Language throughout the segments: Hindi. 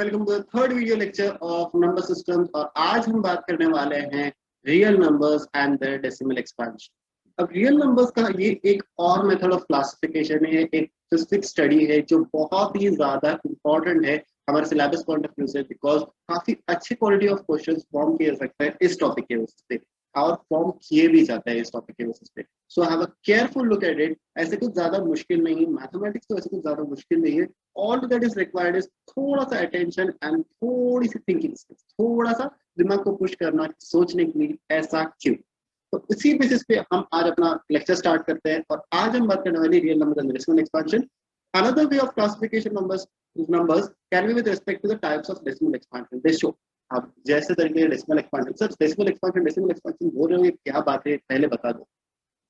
Welcome to the third video lecture of number systems. और आज हम बात करने वाले हैं real numbers and their decimal expansion. अब रियल नंबर्स का ये एक और मेथड ऑफ क्लासिफिकेशन है, एक स्पेसिफिक स्टडी है जो बहुत ही ज्यादा इंपॉर्टेंट है हमारे सिलेबस पॉइंट ऑफ व्यू से, बिकॉज काफी अच्छी क्वालिटी ऑफ क्वेश्चंस फॉर्म किए जा सकते हैं इस टॉपिक के बेसिस पे और फॉर्म किए भी जाते हैं इस टॉपिक के बेसिस पे। So have a careful look at it. ऐसे कुछ ज्यादा मुश्किल नहीं, मैथमेटिक्स तो ऐसे कुछ ज्यादा मुश्किल नहीं है। All that is required is थोड़ा सा अटेंशन एंड थोड़ी सी थिंकिंग स्किल्स, थोड़ा सा दिमाग को पुश करना, सोचने के लिए ऐसा क्यों। तो इसी बेसिस पे हम आज अपना लेक्चर स्टार्ट करते हैं और आज हम बात करने वाले real number and decimal expansion. Another way of classification numbers can be with respect to the types of decimal expansion. They show आप जैसे तरीके decimal expansion, sir decimal expansion decimal expansion बोल रहे हो, ये क्या बात है पहले बता दो।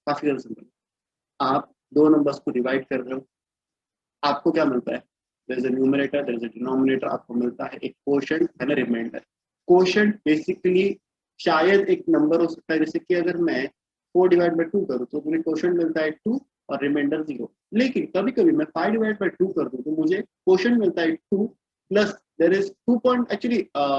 काफी ज्यादा सिंपल। आप दो नंबर्स को डिवाइड कर रहे हो, आपको क्या मिलता है? There is a numerator, there is a denominator, आपको मिलता है एक quotient and a remainder. Quotient basically शायद एक नंबर हो सकता है, जैसे कि अगर मैं 4 डिवाइड बाई 2 करूँ तो मुझे कोशेंट मिलता है 2 और रिमाइंडर 0। लेकिन कभी कभी मैं 5 डिवाइड बाई 2 कर दूं तो मुझे कोशेंट मिलता है 2 plus there is 2 point, actually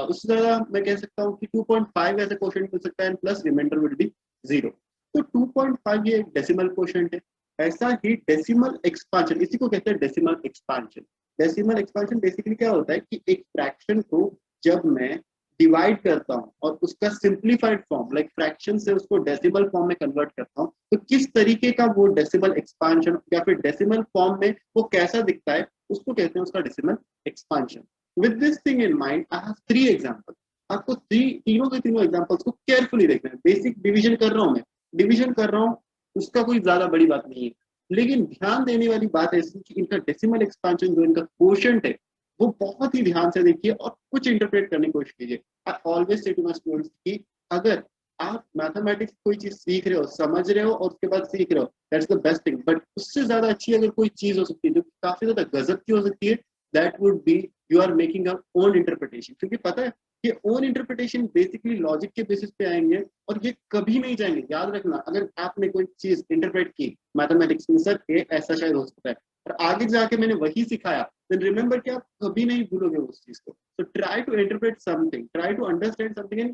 उससे ज्यादा मैं कह सकता हूँ कि 2.5 ऐसे कोशेंट मिल सकता है प्लस रिमाइंडर विल बी 0। तो 2.5 ये डेसिमल कोशेंट है। ऐसा ही डेसिमल एक्सपांशन, इसी को कहते हैं decimal expansion. Decimal expansion basically क्या होता है कि एक फ्रैक्शन को जब मैं डिवाइड करता हूँ और उसका सिंप्लीफाइड फॉर्म लाइक फ्रैक्शन से उसको डेसिमल फॉर्म में कन्वर्ट करता हूँ, तो किस तरीके का वो डेसिमल एक्सपांशन या फिर डेसिमल फॉर्म में वो कैसा दिखता है, उसको कहते हैं उसका decimal expansion. With this thing in mind I have 3 example. आपको तीनों के तीनों एग्जांपल्स को केयरफुली देखना है। बेसिक डिवीजन कर रहा हूँ मैं, डिवीजन कर रहा हूँ, उसका कोई ज्यादा बड़ी बात नहीं है, लेकिन ध्यान देने वाली बात ऐसी कि इनका डेसिमल एक्सपांशन जो इनका कोशेंट है वो बहुत ही ध्यान से देखिए और कुछ इंटरप्रेट करने की कोशिश कीजिए। I always say to my students कि अगर आप मैथमेटिक्स कोई चीज सीख रहे हो, समझ रहे हो और उसके बाद सीख रहे हो, that's the best thing. But उससे ज्यादा अच्छी अगर कोई चीज हो सकती है जो काफी ज्यादा गजब की हो सकती है, that would be you are making a own interpretation. क्योंकि पता है ये ओन इंटरप्रिटेशन बेसिकली लॉजिक के बेसिस पे आएंगे और ये कभी नहीं जाएंगे। याद रखना, अगर आपने कोई चीज इंटरप्रेट की मैथमेटिक्स में, सर ये ऐसा शायद हो सकता है, और आगे जाके मैंने वही सिखाया, देन रिमेंबर कि आप कभी नहीं भूलोगे उस चीज को। So try to interpret something, try to understand something and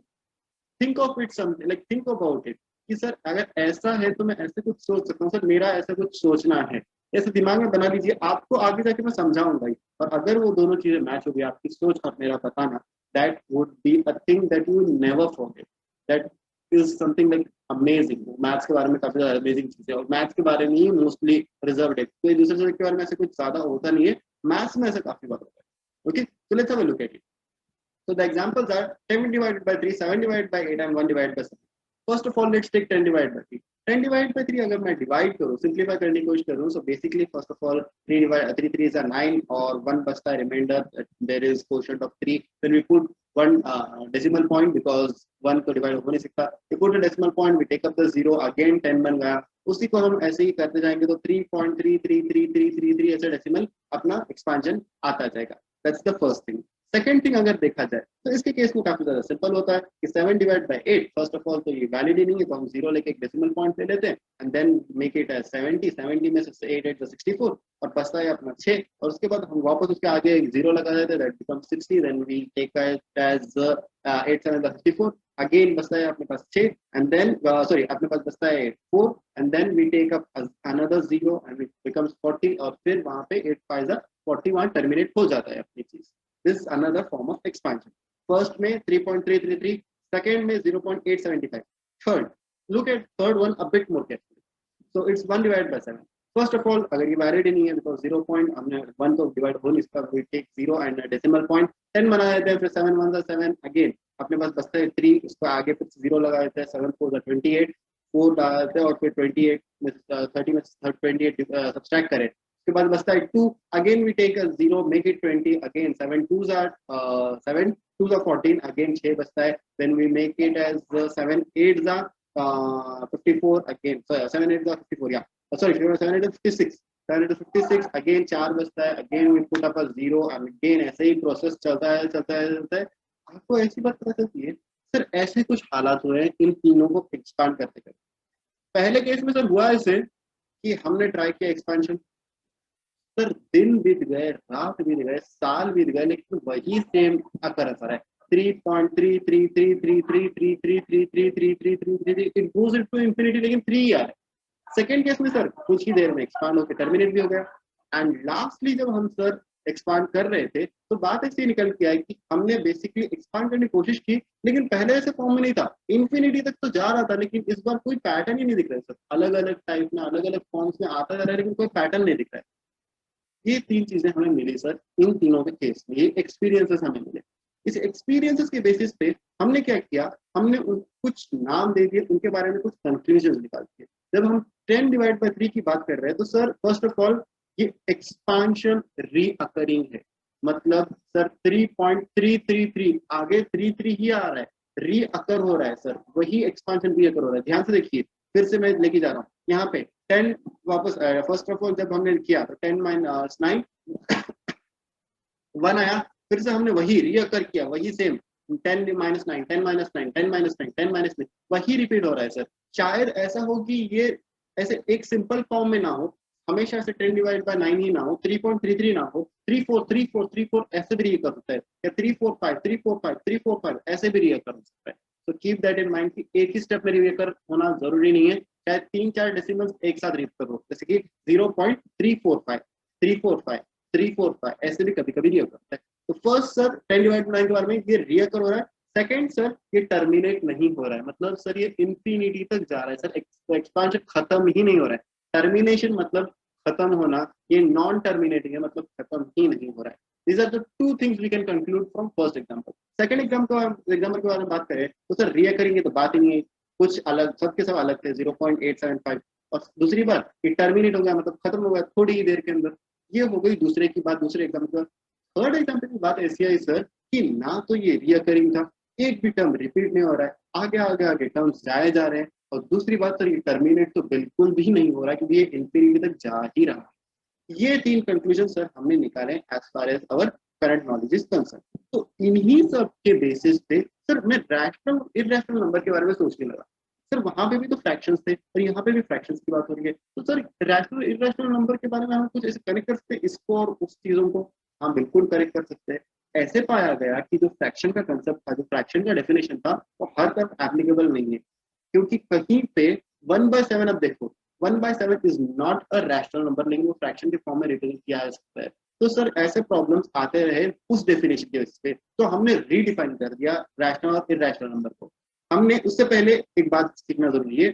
think of it something, like think about it कि सर अगर ऐसा है तो मैं ऐसे कुछ सोच सकता हूँ, सर मेरा ऐसा कुछ सोचना है, ऐसे दिमाग में बना लीजिए। आपको आगे जाके मैं समझाऊंगा ही, और अगर वो दोनों चीजें मैच हो गई, आपकी सोच और मेरा बताना, that would be a thing that you never forget. That is something like amazing. Maths के बारे में काफी ज्यादा अमेजिंग चीज है, और मैथ्स के बारे में ही मोस्टली रिजर्व है, कोई दूसरे सब्जेक्ट के बारे में ऐसे कुछ ज्यादा होता नहीं है, मैथ्स में ऐसा काफी बार होता है। Okay, so let's have a look at it. So the examples are 10 divided by 3, 7 divided by 8 and 1 divided by 7. First of all, let's take 10 divided by 3. 10 divided by 3 अगर मैं डिवाइड करूँ, सिंप्लीफाई करने की कोशिश करूँ, so basically first of all 3 divided 3 3 is a 9 और 1 बचता है reminder, there is quotient of 3, then we put one decimal point because 1 को डिवाइड हो नहीं सकता, we put a decimal point, we take up the 0, again 10 बन गया। उसी को हम ऐसे ही करते जाएंगे तो 3.3333333 ऐसे डेसिमल अपना एक्सपांशन आता जाएगा। That's the first thing. Second thing अगर देखा जाए तो इसके केस में काफी ज्यादा सिंपल होता है कि 7 divide by 8, first of all तो ये वैलिड ही नहीं है, तो हम 0 लेके एक डेसिमल पॉइंट ले लेते हैं and then make it as 70। 70 में से 8 8 64 और बचता है अपना 6, और उसके बाद हम वापस उसके आगे एक 0 लगा देते हैं, that becomes 60, then we take it as 8 7 64, again बचता है अपने पास 6 एंड देन सॉरी अपने पास बचता है 4 and then we take up another 0 and it becomes 40, और फिर वहां पे 8 5 41 टर्मिनेट हो जाता है अपनी चीज। This is another form of expansion. First में 3.333, second में 0.875. Third, look at third one a bit more carefully. So it's 1 divided by 7. First of all, अगर ये वैलिड ही नहीं है because 0 point हमने 1 तो डिवाइड हो नहीं सकता, we take 0 and a decimal point 10 बना देते हैं, फिर 7 1 7 again अपने पास बचता है 3, उसको आगे फिर 0 लगा देते हैं, 7 4 28, 4 डाल देते हैं और फिर 28 में 30 में 28 सब्सट्रैक्ट करें, उसके बाद बचता है 2, again we take a 0 make it 20, again 7 2s are 7 2s are 14, again 6 बचता है, then we make it as 7 8s are 54, again 7 8s are 54, या सॉरी 7 8 56, 7 8 56, अगेन 4 बचता है, again we put up a 0 and again ऐसे ही प्रोसेस चलता है चलता है चलता है। आपको ऐसी बात पता चलती है सर ऐसे कुछ हालात हुए हैं इन तीनों को एक्सपांड करते करते। पहले केस में सर हुआ ऐसे कि हमने ट्राई किया एक्सपेंशन, सर दिन बीत गए, रात बीत गए, साल बीत गए, लेकिन वही सेम अकर है 3.33333333333333 इट गोज इनटू इंफिनिटी, लेकिन 3 आ रहा है। सेकेंड केस में सर कुछ ही देर में एक्सपांड होकर टर्मिनेट भी हो गया। एंड लास्टली जब हम सर एक्सपांड कर रहे थे तो बात ऐसी निकल के आई कि हमने बेसिकली एक्सपांड करने की कोशिश की, लेकिन पहले ऐसे फॉर्म में नहीं था, इन्फिनिटी तक तो जा रहा था, लेकिन इस बार कोई पैटर्न ही नहीं दिख रहा है सर। अलग अलग टाइप में अलग अलग फॉर्म्स में आता जा रहा है, लेकिन कोई पैटर्न नहीं दिख रहा है। ये 3 चीजें हमें मिली सर इन तीनों के केस में, ये एक्सपीरियंसेस हमें मिले। इस एक्सपीरियंसेस के बेसिस पे हमने क्या किया, हमने कुछ नाम दे दिए, उनके बारे में कुछ कंक्लूजन निकाल दिए। जब हम 10/3 की बात कर रहे हैं तो सर फर्स्ट ऑफ ऑल ये एक्सपांशन रीअकरिंग है, मतलब सर 3.333 आगे 33 ही आ रहा है, रीअकर हो रहा है सर, वही एक्सपांशन रीअकर हो रहा है। ध्यान से देखिए, फिर से मैं लेके जा रहा हूँ यहाँ पे 10 वापस। फर्स्ट ऑफ ऑल जब हमने किया तो 10 - 9 1 आया, फिर से हमने वही रीअकर किया, वही सेम 10 - 9 10 - 9 10 - 9 10 - 9 वही रिपीट हो रहा है सर। शायद ऐसा हो कि ये ऐसे एक सिंपल फॉर्म में ना हो, हमेशा से 10/9 ही ना हो, 3.33 ना हो, 3 4 ऐसे भी रिअकर होता है, या 3 4 5 ऐसे भी रिअकर हो सकता है। तो कीप दैट इन माइंड कि एक ही स्टेप में रिअकर होना जरूरी नहीं है, शायद 3-4 डेसिमल्स एक साथ रिअकर हो, जैसे कि 0.345 345 345 ऐसे भी कभी कभी रिअकर होता है। तो फर्स्ट सर 10/9 के बारे में ये रिअकर हो रहा है। सेकंड सर ये टर्मिनेट नहीं हो रहा है, मतलब सर ये इंफिनिटी तक जा रहा है सर, एक्सपांशन खत्म ही नहीं हो रहा है। टर्मिनेशन मतलब खत्म होना, ये नॉन टर्मिनेटिंग है, मतलब खत्म ही नहीं हो रहा है। These are the two things we can conclude from first example. Second example के बारे में बात करें तो सर रिअकरिंग की तो बात ही नहीं है, कुछ अलग, सबके सब अलग थे 0.875, और दूसरी बात ये टर्मिनेट हो गया, मतलब खत्म हो गया थोड़ी ही देर के अंदर। ये हो गई दूसरे की बात, दूसरे एग्जाम्पल। थर्ड एग्जाम्पल की बात ऐसी आई सर कि ना तो ये रिअकरिंग था, एक भी टर्म रिपीट नहीं हो रहा है, आगे आगे आगे टर्म्स जाए जा रहे हैं, और दूसरी बात सर ये टर्मिनेट तो बिल्कुल भी नहीं हो रहा है, क्योंकि ये इंफिनिटी तक जा ही रहा है। ये 3 कंक्लूजन सर हमने निकाले as far as our current knowledge is concern. तो इन्हीं सब के बेसिस पे सर मैं रैशनल इरैशनल नंबर के बारे में सोचने लगा। सर वहां पे भी तो फ्रैक्शंस थे और यहाँ पे भी फ्रैक्शंस की बात हो रही है, तो सर रैशनल इरैशनल नंबर के बारे में हम कुछ ऐसे कनेक्ट कर सकते हैं इसको और उस चीजों को? हाँ बिल्कुल करेक्ट कर सकते हैं। ऐसे पाया गया कि जो फ्रैक्शन का कंसेप्ट था, जो फ्रैक्शन का डेफिनेशन था, वो हर तरफ एप्लीकेबल नहीं है, क्योंकि कहीं पे 1/7, अब देखो 1/7 is not a rational number, लेकिन वो फ्रैक्शन के फॉर्म में रिप्रेजेंट किया जा सकता है। तो सर ऐसे प्रॉब्लम्स आते रहे उस डेफिनेशन के बेसिस पे, तो हमने रीडिफाइन कर दिया रैशनल और इरैशनल नंबर को। हमने उससे पहले एक बात सीखना जरूरी है,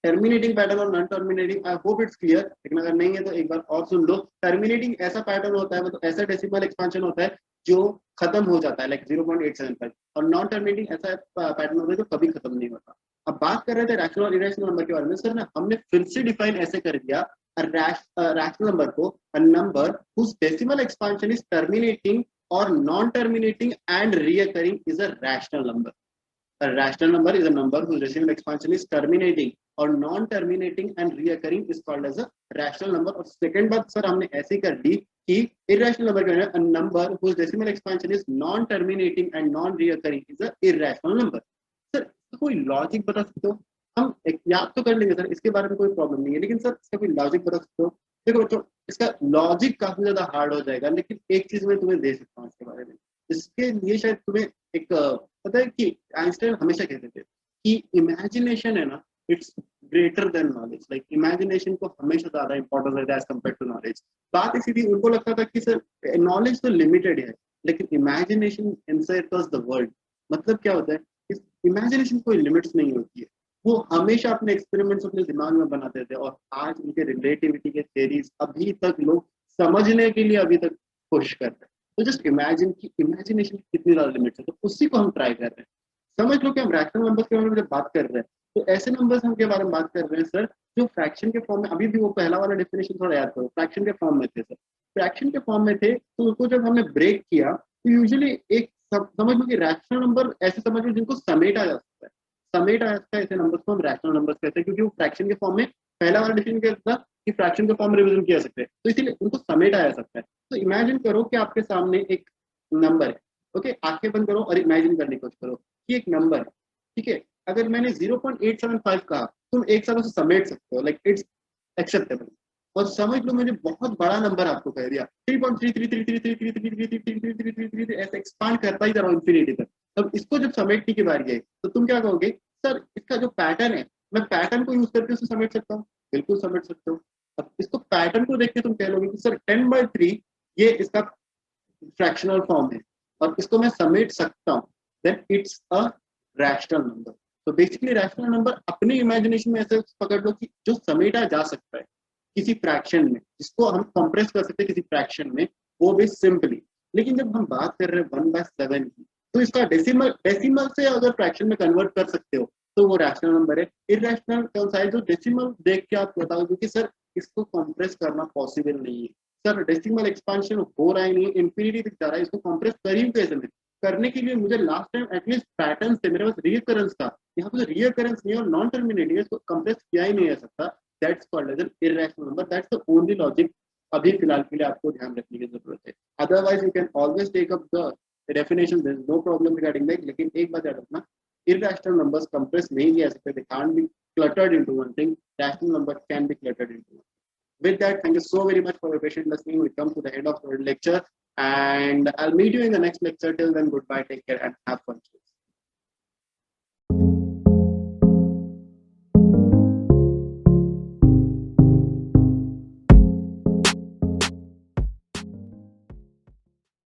टर्मिनेटिंग पैटर्न और non terminating, I hope it's clear, लेकिन अगर नहीं है तो एक बार और सुन लो। टर्मिनेटिंग ऐसा पैटर्न होता है, मतलब ऐसा डेसिमल एक्सपांशन होता है जो खत्म हो जाता है, लाइक 0.875, और नॉन टर्मिनेटिंग ऐसा पैटर्न होता है जो कभी खत्म नहीं होता। अब बात कर रहे थे रैशनल और इरेशनल नंबर के बारे में, सर ना हमने फिर से डिफाइन ऐसे कर दिया रैशनल नंबर को, a number whose decimal expansion is terminating or non-terminating and reoccurring is a rational number. A rational number is a number whose decimal expansion is terminating or non-terminating and reoccurring is called as a rational number. और सेकंड बात सर हमने ऐसी कर दी कि irrational number के a number whose decimal expansion is non-terminating and non-reoccurring is a irrational number. Sir कोई लॉजिक बता सकते हो? हम याद तो कर लेंगे सर, इसके बारे में कोई प्रॉब्लम नहीं है, लेकिन सर इसका कोई लॉजिक बता सकते हो? देखो बच्चों, इसका लॉजिक काफी ज्यादा हार्ड हो जाएगा, लेकिन एक चीज मैं तुम्हें दे सकता हूँ इसके बारे में। इसके लिए शायद तुम्हें एक पता है कि आइंस्टाइन हमेशा कहते थे कि इमेजिनेशन है ना, it's greater than knowledge, like imagination को हमेशा ज्यादा इंपॉर्टेंस देता है एज कम्पेयर टू नॉलेज। बात इसी थी, उनको लगता था कि सर नॉलेज तो लिमिटेड है, लेकिन इमेजिनेशन इनसाइड द वर्ल्ड, मतलब क्या होता है, इमेजिनेशन कोई लिमिट्स नहीं होती है। वो हमेशा अपने एक्सपेरिमेंट्स अपने दिमाग में बनाते थे, और आज उनके रिलेटिविटी के थ्योरीज अभी तक लोग समझने के लिए अभी तक कोशिश कर रहे हैं। तो जस्ट इमेजिन कि इमेजिनेशन की कितनी ज्यादा लिमिट्स है, तो उसी को हम ट्राई कर रहे हैं। समझ लो कि हम रैशनल नंबर्स के बारे में जब बात कर रहे हैं, तो ऐसे नंबर्स हम के बारे में बात कर रहे हैं सर जो फ्रैक्शन के फॉर्म में, अभी भी वो पहला वाला डेफिनेशन थोड़ा याद करो, फ्रैक्शन के फॉर्म में थे सर, फ्रैक्शन के फॉर्म में थे, तो उसको जब हमने ब्रेक किया तो यूजुअली एक समझ लो कि रैशनल नंबर ऐसे समझ लो जिनको समेटा जा सकता है, समेटा जा सकता है, ऐसे नंबर्स को हम रैशनल नंबर्स कहते हैं, क्योंकि वो फ्रैक्शन के फॉर्म में, पहला वाला डेफिनेशन क्या था कि फ्रैक्शन के फॉर्म में रिप्रेजेंट किया सकते हैं, तो इसीलिए उनको समेटा जा सकता है। तो इमेजिन करो कि आपके सामने एक नंबर है, ओके, आंखें बंद करो और इमेजिन करने की कोशिश करो कि एक नंबर है, ठीक है, अगर मैंने 0.875 कहा, तुम एक साथ उसे समेट सकते हो, लाइक इट्स एक्सेप्टेबल। और समझ लो मैंने बहुत बड़ा नंबर आपको कह दिया 3.33333333333333 ऐसे एक्सपांड करता ही जा रहा हूँ इंफिनिटी तक। तब इसको जब समेटने की बारी आई तो तुम क्या कहोगे, सर इसका जो पैटर्न है मैं पैटर्न को यूज करके उसे समेट सकता हूँ। बिल्कुल समेट सकते हो। अब इसको पैटर्न को देख के तुम कह लोगे कि सर 10/3 ये इसका फ्रैक्शनल फॉर्म है और इसको मैं समेट सकता हूँ, then it's a rational number. तो बेसिकली रैशनल नंबर अपने इमेजिनेशन में ऐसे पकड़ लो कि जो समेटा जा सकता है किसी फ्रैक्शन में, जिसको हम कंप्रेस कर सकते हैं किसी फ्रैक्शन में, वो भी सिंपली। लेकिन जब हम बात कर रहे हैं 1/7 की, तो इसका डेसिमल से अगर फ्रैक्शन में कन्वर्ट कर सकते हो तो वो रैशनल नंबर है। इरेशनल कौन सा है, जो डेसिमल देख के आप बताओगे कि सर इसको कंप्रेस करना पॉसिबल नहीं है, सर डेसिमल एक्सपांशन हो रहा है नहीं, इंफिनिटी तक जा रहा है, इसको कंप्रेस करी कैसे मैं। करने के लिए मुझे लास्ट टाइम एटलीस्ट पैटर्न से मेरे पास रिकरेंस था, यहाँ पे रिकरेंस नहीं और नॉन टर्मिनेटिंग है, इसको कंप्रेस किया ही नहीं जा सकता। That's called as an irrational number. That's the only logic अभी फिलहाल के लिए आपको ध्यान रखने की जरूरत है। Otherwise you can always take up the definition, there is no problem regarding that. लेकिन एक बात याद रखना, irrational numbers compress नहीं किया सकते, they can't be cluttered into one thing, rational numbers can be cluttered into one. With that, thank you so very much for your patient listening. We come to the end of our lecture and I'll meet you in the next lecture. Till then, goodbye, take care and have fun.